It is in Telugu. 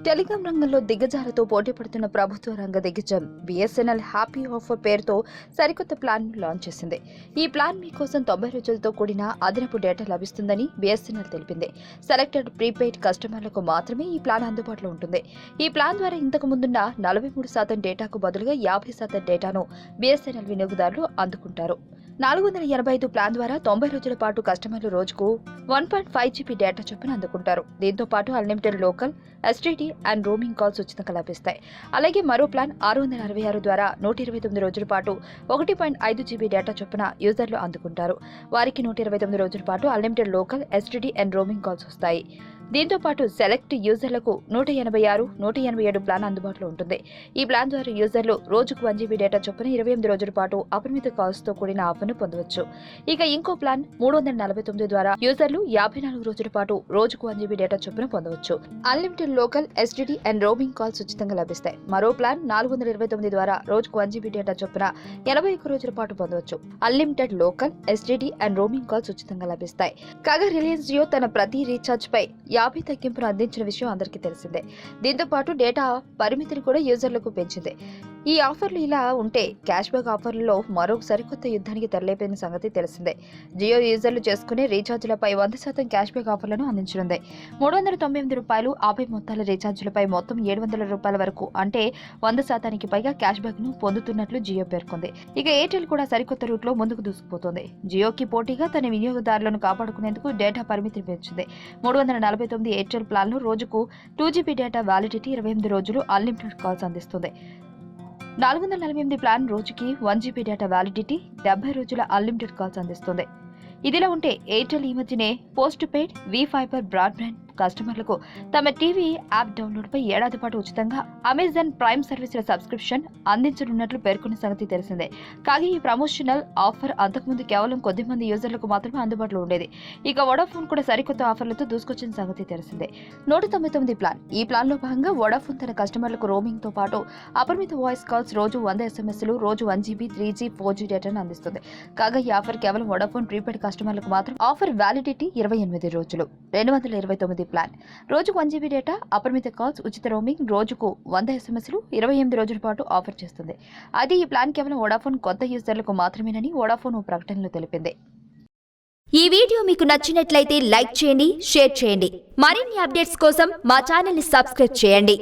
టెలికాం రంగంలో దిగ్గజాలతో పోటీ పడుతున్న ప్రభుత్వ రంగ దిగ్గజం BSNL హ్యాపీ ఆఫర్ పేరుతో సరికొత్త ప్లాన్ లాంచ్ చేసింది. ఈ ప్లాన్ మీకోసం 90 రోజులతో కూడిన అదనపు డేటా లభిస్తుందని BSNL తెలిపింది. సెలెక్టెడ్ ప్రీపెయిడ్ కస్టమర్లకు మాత్రమే ఈ ప్లాన్ అందుబాటులో ఉంటుంది. ఈ ప్లాన్ ద్వారా ఇంతకు ముందున్న 43% డేటాకు బదులుగా 50% డేటాను BSNL వినియోగదారులు అందుకుంటారు. 485 ప్లాన్ ద్వారా 90 రోజుల పాటు కస్టమర్లు రోజుకు 1.5 GB డేటా చొప్పున అందుకుంటారు. దీంతో పాటు unlimited local, STD and roaming calls ఉచితంగా లభిస్తాయి. అలాగే మరో ప్లాన్ 666 ద్వారా 129 రోజుల పాటు 1.5 GB డేటా చొప్పున యూజర్లు అందుకుంటారు. వారికి 129 రోజుల పాటు unlimited local, STD and roaming calls వస్తాయి. దీంతో పాటు సెలెక్ట్ యూజర్లకు 186, 187 ప్లాన్ అందుబాటులో ఉంటుంది. ఈ ప్లాన్ ద్వారా యూజర్లు రోజుకు 1 GB డేటా చొప్పున 28 రోజుల పాటు అపరిమిత కాల్స్ తో కూడిన ఆఫర్ను పొందవచ్చు. ఇక ఇంకో ప్లాన్ 349 ద్వారా యూజర్లు 54 రోజుల పాటు రోజుకు 1 GB డేటా చొప్పున పొందవచ్చు. Unlimited local, STD and roaming calls ఉచితంగా లభిస్తాయి. మరో ప్లాన్ 429 ద్వారా రోజుకు 1 GB డేటా చొప్పున 81 రోజుల పాటు పొందవచ్చు. Unlimited local, STD and roaming calls ఉచితంగా లభిస్తాయి. కాగా రిలయన్స్ జియో తన ప్రతి రీఛార్జ్ పై 50 తగ్గింపును అందించిన విషయం అందరికీ తెలిసిందే. దీంతో పాటు డేటా పరిమితిని కూడా యూజర్లకు పెంచింది. ఈ ఆఫర్లు ఇలా ఉంటే క్యాష్ బ్యాక్ ఆఫర్లలో మరో సరికొత్త యుద్ధానికి తెరలేపిన సంగతి తెలిసిందే. జియో యూజర్లు చేసుకునే రీఛార్జీలపై 100% క్యాష్ బ్యాక్ ఆఫర్లను అందించనుంది. రూ. 398 ఆపై మొత్తాల రీఛార్జీలపై మొత్తం రూ. 700 వరకు అంటే 100% పైగా క్యాష్ బ్యాక్ ను పొందుతున్నట్లు జియో పేర్కొంది. ఇక ఎయిర్టెల్ కూడా సరికొత్త రూట్లో ముందుకు దూసుకుపోతోంది. జియోకి పోటీగా తన వినియోగదారులను కాపాడుకునేందుకు డేటా పరిమితిని పెంచింది. 349 ఎయిర్టెల్ ప్లాన్ లో రోజుకు 2 GB డేటా వ్యాలిడిటీ, 28 రోజులు అన్లిమిటెడ్ కాల్స్ అందిస్తుంది. 448 ప్లాన్ రోజుకి 1 GB డేటా వ్యాలిడిటీ, 70 రోజుల అన్లిమిటెడ్ కాల్స్ అందిస్తుంది. ఇదిలా ఉంటే ఎయిర్టెల్ ఈ మధ్యనే పోస్ట్ పెయిడ్ వి ఫైబర్ బ్రాడ్బ్యాండ్ కస్టమర్లకు తమ టీవీ యాప్ డౌన్లోడ్ పై ఏడాది పాటు ఉచితంగా అమెజాన్ ప్రైమ్ సర్వీసుల సబ్స్క్రిప్షన్ అందించనున్నట్లు పేర్కొన్న సంగతి తెలిసిందే. కాగా ఈ ప్రమోషనల్ ఆఫర్ అంతకుముందు కేవలం కొద్ది మంది యూజర్లకు మాత్రమే అందుబాటులో ఉండేది. ఇక వోడాఫోన్ కూడా సరికొత్త ఆఫర్లతో దూసుకొచ్చిన సంగతి తెలిసిందే. 199 ప్లాన్. ఈ ప్లాన్ లో భాగంగా వోడాఫోన్ తన కస్టమర్లకు రోమింగ్ తో పాటు అపరిమిత వాయిస్ కాల్స్, రోజు 100 SMSలు, రోజు 1 GB, 3G, 4G డేటాను అందిస్తుంది. కాగా ఈ ఆఫర్ కేవలం వోడాఫోన్ ప్రీపెయిడ్ కస్టమర్లకు మాత్రం. ఆఫర్ వ్యాలిడిటీ 28 రోజులు. 229 ప్లాన్. రోజుకు 1 GB డేటా, అపరిమిత కాల్స్, ఉచిత రోమింగ్, రోజుకు 100 SMSలు, 28 రోజుల పాటు ఆఫర్ చేస్తుంది. అది ఈ ప్లాన్ కేవలం వోడాఫోన్ కొత్త యూజర్లకు మాత్రమేనని వోడాఫోన్ ఓ ప్రకటనలో తెలిపింది. ఈ వీడియో మీకు నచ్చినట్లయితే లైక్ చేయండి, షేర్ చేయండి. మరిన్ని అప్డేట్స్ కోసం మా ఛానల్ ని సబ్స్క్రైబ్ చేయండి.